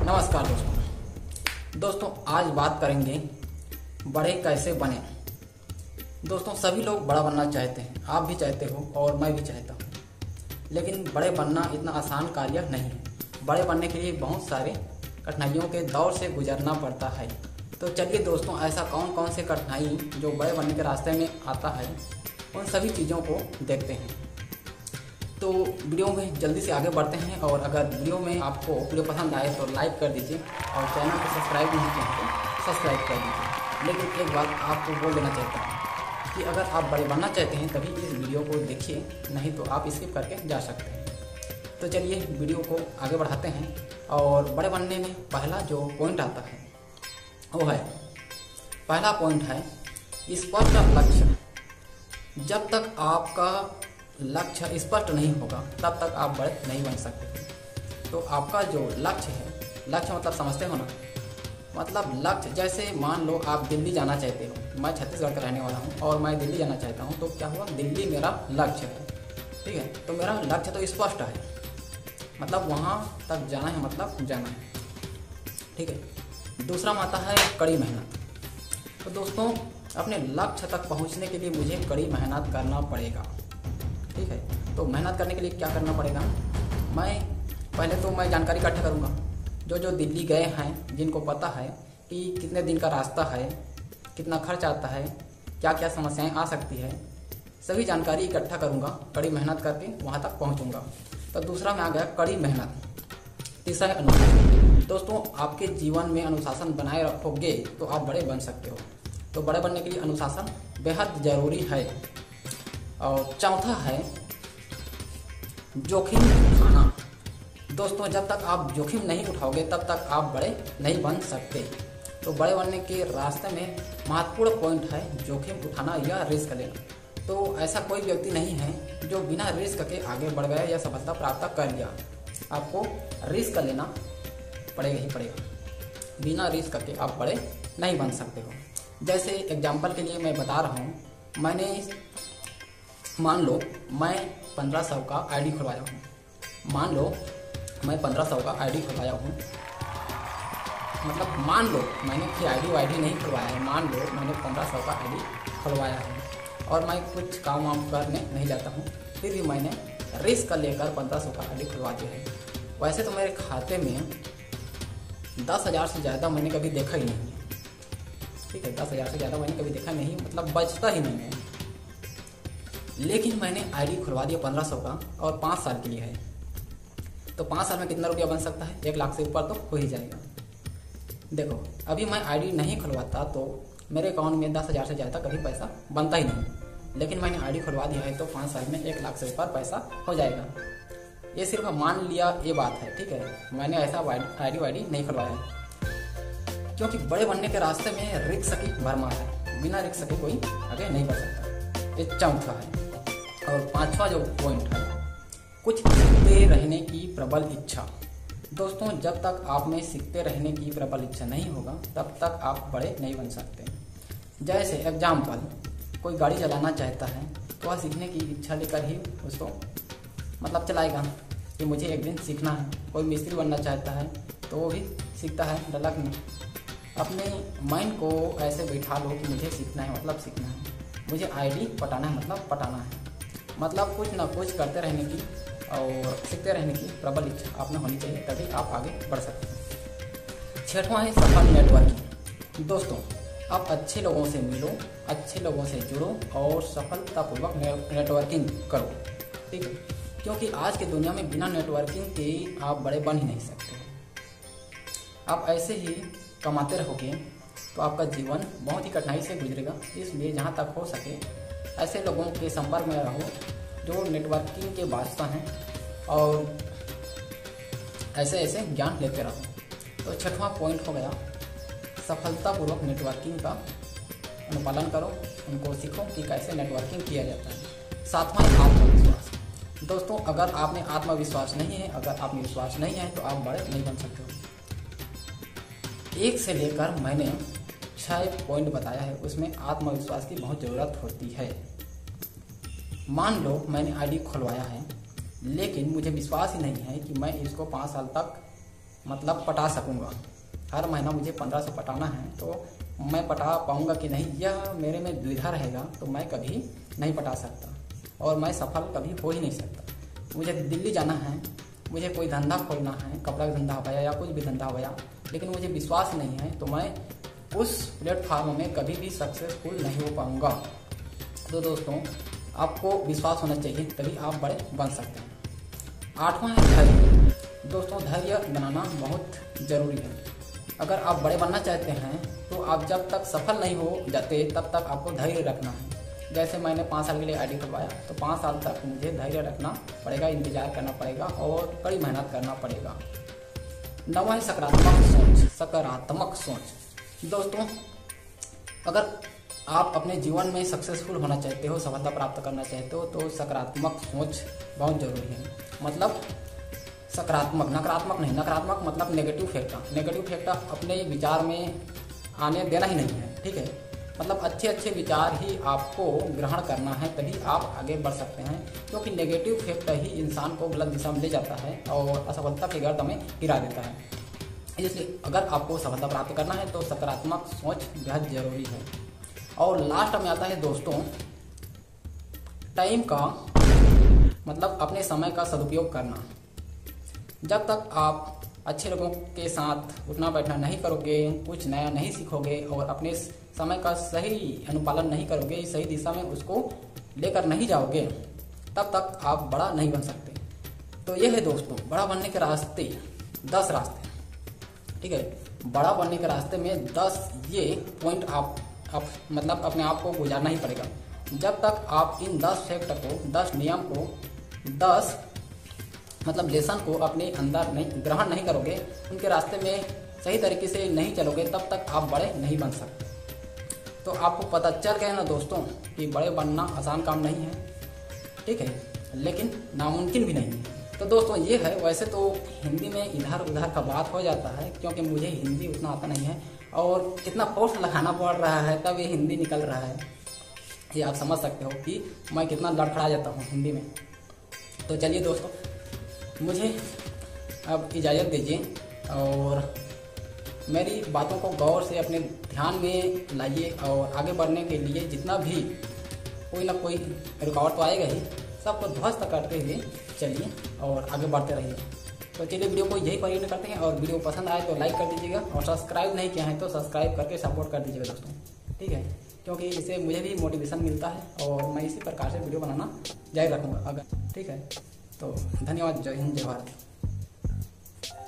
नमस्कार दोस्तों आज बात करेंगे बड़े कैसे बने। दोस्तों सभी लोग बड़ा बनना चाहते हैं, आप भी चाहते हो और मैं भी चाहता हूँ, लेकिन बड़े बनना इतना आसान कार्य नहीं है। बड़े बनने के लिए बहुत सारे कठिनाइयों के दौर से गुजरना पड़ता है। तो चलिए दोस्तों, ऐसा कौन कौन से कठिनाई जो बड़े बनने के रास्ते में आता है, उन सभी चीज़ों को देखते हैं। तो वीडियो में जल्दी से आगे बढ़ते हैं, और अगर वीडियो में आपको वीडियो पसंद आए तो लाइक कर दीजिए, और चैनल को सब्सक्राइब नहीं किया तो सब्सक्राइब कर दीजिए। लेकिन एक बात आपको बोल देना चाहता हूँ कि अगर आप बड़े बनना चाहते हैं तभी इस वीडियो को देखिए, नहीं तो आप स्किप करके जा सकते हैं। तो चलिए वीडियो को आगे बढ़ाते हैं। और बड़े बनने में पहला जो पॉइंट आता है वो है, पहला पॉइंट है स्पष्ट लक्ष्य। जब तक आपका लक्ष्य स्पष्ट नहीं होगा तब तक आप बड़े नहीं बन सकते। तो आपका जो लक्ष्य है, लक्ष्य मतलब समझते हो ना, मतलब लक्ष्य जैसे मान लो आप दिल्ली जाना चाहते हो। मैं छत्तीसगढ़ का रहने वाला हूँ और मैं दिल्ली जाना चाहता हूँ, तो क्या हुआ, दिल्ली मेरा लक्ष्य है। ठीक है, तो मेरा लक्ष्य तो स्पष्ट है, मतलब वहाँ तक जाना है, मतलब जाना है। ठीक है, दूसरा में आता है कड़ी मेहनत। तो दोस्तों अपने लक्ष्य तक पहुँचने के लिए मुझे कड़ी मेहनत करना पड़ेगा। ठीक है, तो मेहनत करने के लिए क्या करना पड़ेगा, मैं जानकारी इकट्ठा करूँगा। जो दिल्ली गए हैं, जिनको पता है कि कितने दिन का रास्ता है, कितना खर्च आता है, क्या क्या समस्याएं आ सकती है, सभी जानकारी इकट्ठा करूँगा, कड़ी मेहनत करके वहाँ तक पहुँचूँगा। तो दूसरा में आ गया कड़ी मेहनत। तीसरा है अनुशासन। दोस्तों आपके जीवन में अनुशासन बनाए रखोगे तो आप बड़े बन सकते हो। तो बड़े बनने के लिए अनुशासन बेहद ज़रूरी है। और चौथा है जोखिम उठाना। दोस्तों जब तक आप जोखिम नहीं उठाओगे तब तक आप बड़े नहीं बन सकते। तो बड़े बनने के रास्ते में महत्वपूर्ण पॉइंट है जोखिम उठाना या रिस्क लेना। तो ऐसा कोई व्यक्ति नहीं है जो बिना रिस्क के आगे बढ़ गया या सफलता प्राप्त कर लिया। आपको रिस्क लेना पड़ेगा ही पड़ेगा, बिना रिस्क के आप बड़े नहीं बन सकते हो। जैसे एग्जाम्पल के लिए मैं बता रहा हूँ, मान लो मैं 1500 का आईडी खुलवाया हूँ। मतलब मान लो मैंने फिर आईडी नहीं खुलवाया है, मान लो मैंने 1500 का आईडी खुलवाया है और मैं कुछ काम वाम करने नहीं जाता हूँ, फिर भी मैंने रिस्क लेकर 1500 का आईडी खुलवा दिया है। वैसे तो मेरे खाते में 10,000 से ज़्यादा मैंने कभी देखा ही नहीं है। ठीक है, 10,000 से ज़्यादा मैंने कभी देखा नहीं, मतलब बचता ही नहीं है। लेकिन मैंने आईडी खुलवा दिया 1500 का, और 5 साल के लिए है। तो 5 साल में कितना रुपया बन सकता है, 1 लाख से ऊपर तो हो ही जाएगा। देखो अभी मैं आईडी नहीं खुलवाता तो मेरे अकाउंट में 10,000 से ज़्यादा कभी पैसा बनता ही नहीं, लेकिन मैंने आईडी खुलवा दिया है तो 5 साल में 1 लाख से ऊपर पैसा हो जाएगा। ये सिर्फ मान लिया ये बात है। ठीक है, मैंने ऐसा आईडी नहीं खुलवाया है, क्योंकि बड़े बनने के रास्ते में रिस्क की भरमार है, बिना रिस्क के कोई आगे नहीं बढ़ सकता। ये चौथा है। और पांचवा जो पॉइंट है, कुछ सीखते रहने की प्रबल इच्छा। दोस्तों जब तक आप में सीखते रहने की प्रबल इच्छा नहीं होगा तब तक आप बड़े नहीं बन सकते। जैसे एग्जाम्पल, कोई गाड़ी चलाना चाहता है तो वह सीखने की इच्छा लेकर ही उसको मतलब चलाएगा कि मुझे एक दिन सीखना है। कोई मिस्त्री बनना चाहता है तो वो भी सीखता है ललक में। अपने माइंड को ऐसे बैठा लो कि मुझे सीखना है, मतलब सीखना है, मुझे आईडी पटाना है, मतलब पटाना है। मतलब कुछ ना कुछ करते रहने की और सीखते रहने की प्रबल इच्छा आप में होनी चाहिए, तभी आप आगे बढ़ सकते हैं। छठवां है सफल नेटवर्किंग। दोस्तों आप अच्छे लोगों से मिलो, अच्छे लोगों से जुड़ो और सफलतापूर्वक नेटवर्किंग करो। ठीक है, क्योंकि आज की दुनिया में बिना नेटवर्किंग के आप बड़े बन ही नहीं सकते। आप ऐसे ही कमाते रहोगे तो आपका जीवन बहुत ही कठिनाई से गुजरेगा। इसलिए जहाँ तक हो सके ऐसे लोगों के संपर्क में रहो जो नेटवर्किंग के बादशाह हैं, और ऐसे ज्ञान लेते रहो। तो छठवां पॉइंट हो गया, सफलतापूर्वक नेटवर्किंग का अनुपालन करो, उनको सीखो कि कैसे नेटवर्किंग किया जाता है। सातवां है आत्मविश्वास। दोस्तों अगर आप में आत्मविश्वास नहीं है, अगर आप में विश्वास नहीं है तो आप बड़े नहीं बन सकते हो। 1 से लेकर मैंने 6 पॉइंट बताया है, उसमें आत्मविश्वास की बहुत ज़रूरत होती है। मान लो मैंने आईडी खुलवाया है, लेकिन मुझे विश्वास ही नहीं है कि मैं इसको 5 साल तक मतलब पटा सकूँगा। हर महीना मुझे 1500 पटाना है, तो मैं पटा पाऊँगा कि नहीं, यह मेरे में द्विधा रहेगा, तो मैं कभी नहीं पटा सकता और मैं सफल कभी हो ही नहीं सकता। मुझे दिल्ली जाना है, मुझे कोई धंधा खोलना है, कपड़ा का धंधा हो या कुछ भी धंधा हो, लेकिन मुझे विश्वास नहीं है, तो मैं उस प्लेटफार्म में कभी भी सक्सेसफुल नहीं हो पाऊँगा। तो दोस्तों, आपको विश्वास होना चाहिए, तभी आप बड़े बन सकते हैं। 8वां है धैर्य। दोस्तों, धैर्य बनाना बहुत ज़रूरी है। अगर आप बड़े बनना चाहते हैं तो आप जब तक सफल नहीं हो जाते तब तक आपको धैर्य रखना है। जैसे मैंने 5 साल के लिए आईडी खुलवाया, तो 5 साल तक मुझे धैर्य रखना पड़ेगा, इंतजार करना पड़ेगा और कड़ी मेहनत करना पड़ेगा। 9वां है सकारात्मक सोच। सकारात्मक सोच। दोस्तों, अगर आप अपने जीवन में सक्सेसफुल होना चाहते हो, सफलता प्राप्त करना चाहते हो, तो सकारात्मक सोच बहुत जरूरी है। मतलब सकारात्मक, नकारात्मक नहीं। नकारात्मक मतलब नेगेटिव फैक्टर। नेगेटिव फैक्टर अपने विचार में आने देना ही नहीं है, ठीक है। मतलब अच्छे अच्छे विचार ही आपको ग्रहण करना है, तभी आप आगे बढ़ सकते हैं, क्योंकि नेगेटिव फैक्टर ही इंसान को गलत दिशा में ले जाता है और असफलता के गर्त में गिरा देता है। इसलिए अगर आपको सफलता प्राप्त करना है तो सकारात्मक सोच बेहद जरूरी है। और लास्ट में आता है दोस्तों, टाइम का मतलब अपने समय का सदुपयोग करना। जब तक आप अच्छे लोगों के साथ उठना बैठना नहीं करोगे, कुछ नया नहीं सीखोगे और अपने समय का सही अनुपालन नहीं करोगे, सही दिशा में उसको लेकर नहीं जाओगे, तब तक आप बड़ा नहीं बन सकते। तो ये है दोस्तों बड़ा बनने के रास्ते, 10 रास्ते, ठीक है। बड़ा बनने के रास्ते में 10 ये पॉइंट आप मतलब अपने आप को गुजारना ही पड़ेगा। जब तक आप इन 10 फैक्टर को, 10 नियम को, 10 मतलब लेसन को अपने अंदर नहीं ग्रहण नहीं करोगे, उनके रास्ते में सही तरीके से नहीं चलोगे, तब तक आप बड़े नहीं बन सकते। तो आपको पता चल गया ना दोस्तों कि बड़े बनना आसान काम नहीं है, ठीक है, लेकिन नामुमकिन भी नहीं है। तो दोस्तों ये है। वैसे तो हिंदी में इधर उधर का बात हो जाता है, क्योंकि मुझे हिंदी उतना आता नहीं है और इतना फोर्स लगाना पड़ रहा है, तब ये हिंदी निकल रहा है। ये आप समझ सकते हो कि मैं कितना लड़खड़ा जाता हूँ हिंदी में। तो चलिए दोस्तों, मुझे अब इजाज़त दीजिए और मेरी बातों को गौर से अपने ध्यान में लाइए और आगे बढ़ने के लिए जितना भी कोई ना कोई रुकावट तो आएगा ही, सबको ध्वस्त करते हुए चलिए और आगे बढ़ते रहिए। तो चलिए वीडियो को यही पर करते हैं और वीडियो पसंद आए तो लाइक कर दीजिएगा और सब्सक्राइब नहीं किया है तो सब्सक्राइब करके सपोर्ट कर दीजिएगा दोस्तों, ठीक है, क्योंकि इससे मुझे भी मोटिवेशन मिलता है और मैं इसी प्रकार से वीडियो बनाना जारी रखूँगा अगर, ठीक है। तो धन्यवाद। जय हिंद, जय भारत।